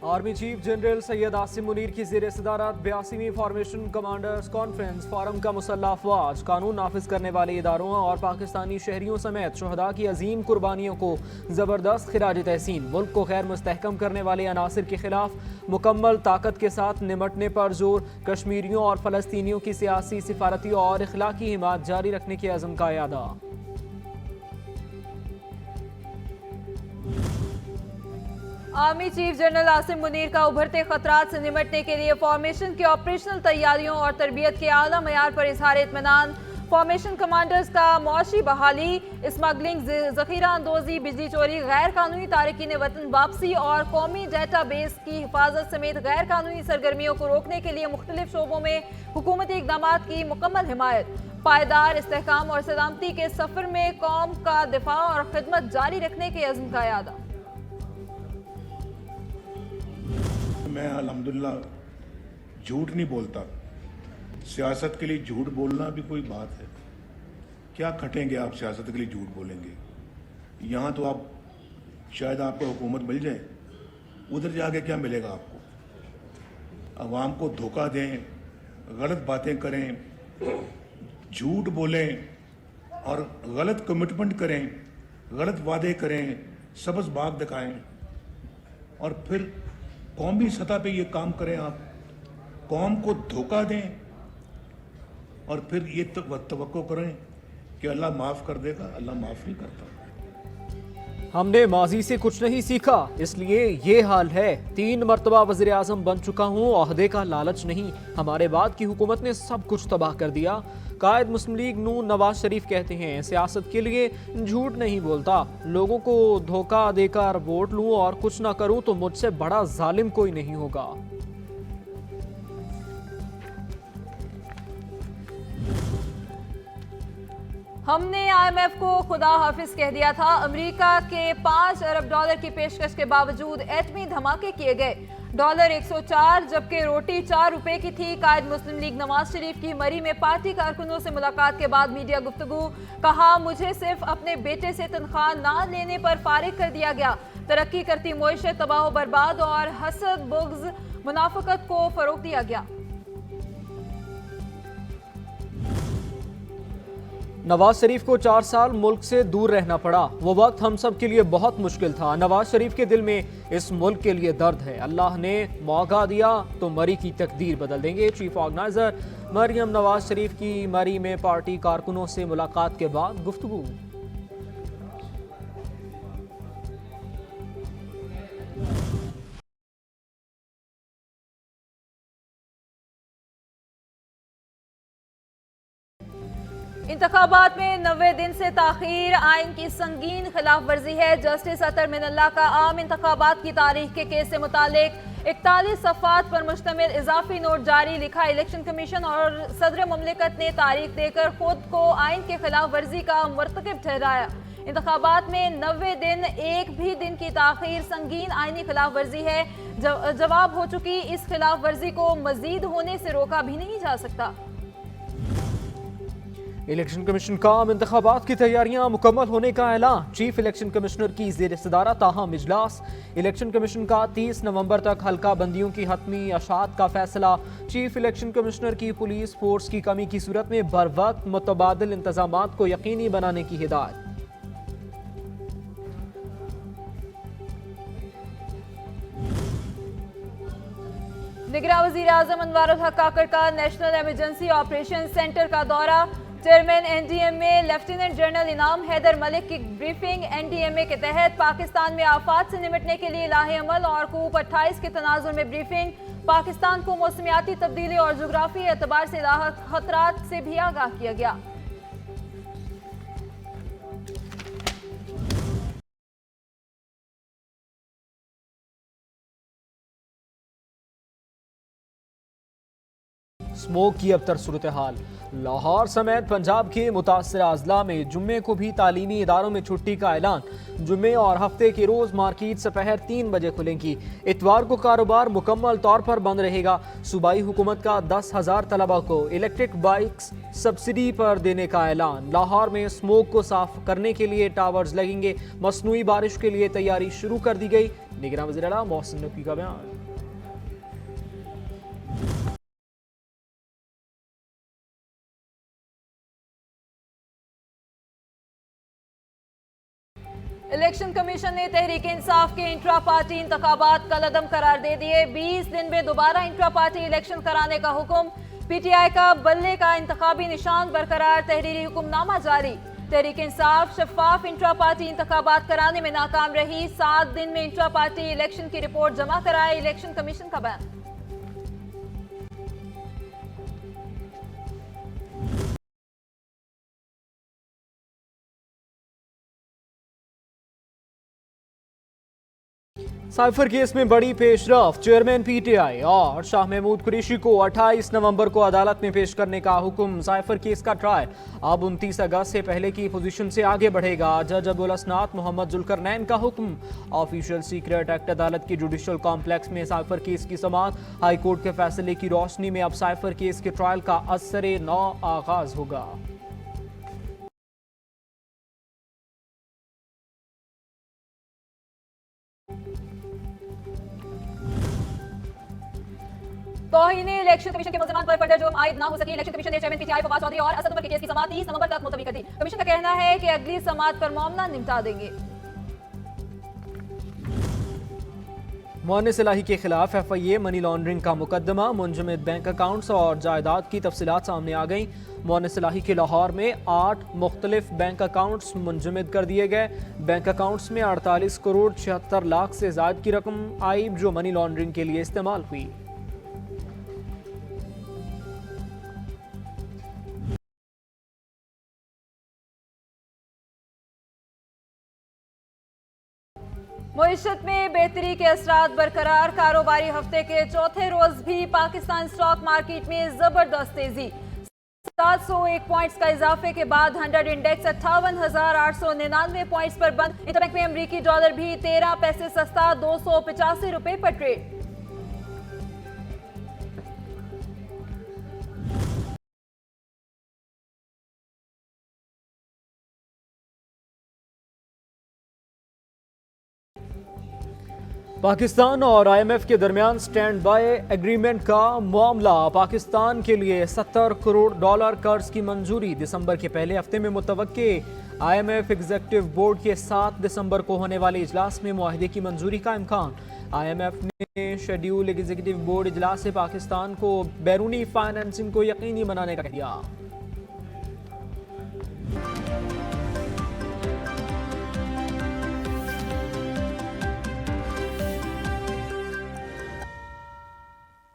Army chief general Syed Asim Munir की ज़ेर सदारत 82वीं फॉर्मेशन कमांडर्स कॉन्फ्रेंस फोरम का मुसल्लह अफवाज कानून नाफिज करने वाले इदारों और पाकिस्तानी शहरियों समेत शुहदा की अजीम कुर्बानियों को ज़बरदस्त खिराज तहसीन। मुल्क को गैर मुस्तहकम करने वाले अनासर के खिलाफ मुकम्मल ताकत के साथ निमटने पर जोर। कश्मीरियों और फ़लस्तीनियों की सियासी, सिफारती और इखलाकी हिमायत जारी रखने के अज़म का यादा। Army chief general Asim Munir का उभरते खतरात से निपटने के लिए फॉर्मेशन की ऑपरेशनल तैयारियों और तरबियत के आला मयार पर इजहार इत्मीनान। फॉर्मेशन कमांडर्स का मुआशी बहाली, स्मगलिंग, जखीरा अंदोजी, बिजली चोरी, गैर कानूनी तारकीन वतन वापसी और कौमी डेटा बेस की हिफाजत समेत गैर कानूनी सरगर्मियों को रोकने के लिए मुख्तलिफ शोबों में हुकूमती इकदाम की मुकम्मल हिमायत। पायदार इस्तेहकाम और सलामती के सफर में कौम का दिफा और खिदमत जारी रखने के अज़्म का यादा। मैं अल्हम्दुलिल्लाह झूठ नहीं बोलता। सियासत के लिए झूठ बोलना भी कोई बात है? क्या खटेंगे आप सियासत के लिए झूठ बोलेंगे? यहाँ तो आप शायद आपको हुकूमत मिल जाए, उधर जाके क्या मिलेगा आपको? अवाम को धोखा दें, गलत बातें करें, झूठ बोलें और गलत कमिटमेंट करें, गलत वादे करें, सब्ज़ बाग दिखाएं और फिर कौमी सतह पे ये काम करें। आप कौम को धोखा दें और फिर ये तवक्को करें कि अल्लाह माफ़ कर देगा। अल्लाह माफ़ नहीं करता। हमने माजी से कुछ नहीं सीखा, इसलिए ये हाल है। 3 मरतबा वज़ीर आज़म बन चुका हूँ, ओहदे का लालच नहीं। हमारे बाद की हुकूमत ने सब कुछ तबाह कर दिया। कायद मुस्लिम लीग नून नवाज शरीफ कहते हैं, सियासत के लिए झूठ नहीं बोलता। लोगों को धोखा देकर वोट लूं और कुछ ना करूं तो मुझसे बड़ा जालिम कोई नहीं होगा। हमने IMF को खुदा हाफिज कह दिया था। अमेरिका के $5 अरब की पेशकश के बावजूद एटमी धमाके किए गए। डॉलर 104 जबकि रोटी 4 रुपए की थी। कायद मुस्लिम लीग नवाज शरीफ की मरी में पार्टी कारकुनों से मुलाकात के बाद मीडिया गुफ्तगू। कहा, मुझे सिर्फ अपने बेटे से तनख्वाह ना लेने पर फारिग कर दिया गया। तरक्की करती मुआशरत तबाह बर्बाद और हसद, बुग़्ज़, मुनाफिकत को फरोग दिया गया। नवाज शरीफ को 4 साल मुल्क से दूर रहना पड़ा। वो वक्त हम सब के लिए बहुत मुश्किल था। नवाज शरीफ के दिल में इस मुल्क के लिए दर्द है। अल्लाह ने मौका दिया तो मरी की तकदीर बदल देंगे। चीफ ऑर्गेनाइजर मरियम नवाज शरीफ की मरी में पार्टी कारकुनों से मुलाकात के बाद गुफ्तगू। इंतखाबात में 90 दिन से ताखीर आइन की संगीन खिलाफ वर्जी है। जस्टिस अतर मिनल्ला का आम इंतखाबात की तारीख के केस से मुतालिक 41 सफ़ात पर मुश्तमिल इजाफी नोट जारी। लिखा, इलेक्शन कमीशन और सदर मुमलिकत ने तारीख देकर खुद को आइन के खिलाफ वर्जी का मुर्तकिब ठहराया। इंतखाबात में 90 दिन, एक भी दिन की ताखीर संगीन आइनी खिलाफ वर्जी है। जवाब हो चुकी इस खिलाफ वर्जी को मजीद होने से रोका भी नहीं जा सकता। इलेक्शन कमीशन का आम इंतखाबात की तैयारियां मुकम्मल होने का ऐलान। चीफ इलेक्शन कमिश्नर की ज़ेर सदारत ताहम इजलास। इलेक्शन कमीशन का 30 नवंबर तक हल्का बंदियों की हतमी अशात का फैसला। चीफ इलेक्शन कमिश्नर की पुलिस फोर्स की कमी की सूरत में बर वक्त मुतबादिल इंतजामात को यकीनी बनाने की हिदायत। निगरान वज़ीर आज़म अनवारुल हक काकड़ का नेशनल इमरजेंसी ऑपरेशन सेंटर का दौरा। चेयरमैन NDMA लेफ्टिनेंट जनरल इनाम हैदर मलिक की ब्रीफिंग। NDMA के तहत पाकिस्तान में आफात से निपटने के लिए लाहे अमल और कूप 28 के तनाजुर में ब्रीफिंग। पाकिस्तान को मौसमियाती तब्दीली और जोग्राफी एतबार से खतरात से भी आगाह किया गया। स्मोक की अब तर सूरत हाल। लाहौर समेत पंजाब के मुतासर अजला में जुम्मे को भी तालीमी इदारों में छुट्टी का ऐलान। जुम्मे और हफ्ते के रोज मार्केट दोपहर 3 बजे खुलेंगी। इतवार को कारोबार मुकम्मल तौर पर बंद रहेगा। सूबाई हुकूमत का 10,000 तलबा को इलेक्ट्रिक बाइक्स सब्सिडी पर देने का ऐलान। लाहौर में स्मोक को साफ करने के लिए टावर्स लगेंगे। मसनूई बारिश के लिए तैयारी शुरू कर दी गई। निगरान वज़ीर आला मोहसिन नकवी का बयान। इलेक्शन कमीशन ने तहरीक इंसाफ के इंट्रा पार्टी इंतखाबात कलअदम करार दे दिए। 20 दिन में दोबारा इंट्रा पार्टी इलेक्शन कराने का हुक्म। पीटीआई का बल्ले का इंतखाबी निशान बरकरार, तहरीरी हुक्मनामा जारी। तहरीक इंसाफ शफाफ इंट्रा पार्टी इंतखाबात कराने में नाकाम रही। 7 दिन में इंट्रा पार्टी इलेक्शन की रिपोर्ट जमा कराए, इलेक्शन कमीशन का बयान। साइफर केस में बड़ी पेशरफ, चेयरमैन पीटीआई और शाह महमूद कुरैशी को 28 नवंबर को अदालत में पेश करने का हुक्म। साइफर केस का ट्रायल अब 29 अगस्त से पहले की पोजीशन से आगे बढ़ेगा। जज अबुल असनात मोहम्मद जुल्करनैन का हुक्म। ऑफिशियल सीक्रेट एक्ट अदालत की जुडिशल कॉम्प्लेक्स में साइफर केस की समाअत। हाई कोर्ट के फैसले की रोशनी में अब साइफर केस के ट्रायल का असरे नौ आगाज होगा। तौहीन इलेक्शन कमीशन के मुल्ज़िमान पर फर्दर जुर्म आयद ना हो सके। इलेक्शन कमीशन ने चेयरमैन पीटीआई फवाद चौधरी और असद उमर के केस की समाअत 30 नवंबर तक मुलतवी कर दी। कमीशन का कहना है कि अगली समाअत पर मामला निपटा देंगे। मोनिस इलाही के खिलाफ एफआईए मनी लॉन्ड्रिंग का मुकदमा। मुंजमद बैंक अकाउंट्स और जायदाद की तफसीलात सामने आ गई। मोनिस इलाही के लाहौर में 8 मुख्तलिफ बैंक अकाउंट्स मुंजमद कर दिए गए। बैंक अकाउंट्स में 48 करोड़ 76 लाख से ज़ायद की रकम आई जो मनी लॉन्ड्रिंग के लिए इस्तेमाल हुई। मईशत में बेहतरी के असरात बरकरार। कारोबारी हफ्ते के चौथे रोज भी पाकिस्तान स्टॉक मार्केट में जबरदस्त तेजी। 701 पॉइंट्स का इजाफे के बाद 100 इंडेक्स 58,899 पॉइंट्स पर बंद। इंटरबैंक में अमरीकी डॉलर भी 13 पैसे सस्ता 285 रुपए पर ट्रेड। पाकिस्तान और आईएमएफ के दरमियान स्टैंड बाय एग्रीमेंट का मामला। पाकिस्तान के लिए $70 करोड़ कर्ज की मंजूरी। दिसंबर के पहले हफ्ते में मुतवक्के आईएमएफ एग्जीक्यूटिव बोर्ड के 7 दिसंबर को होने वाले इजलास में मुआहदे की मंजूरी का इम्कान। आईएमएफ ने शेड्यूल एग्जीक्यूटिव बोर्ड इजलास से पाकिस्तान को बैरूनी फाइनेंसिंग को यकीनी बनाने का कहा।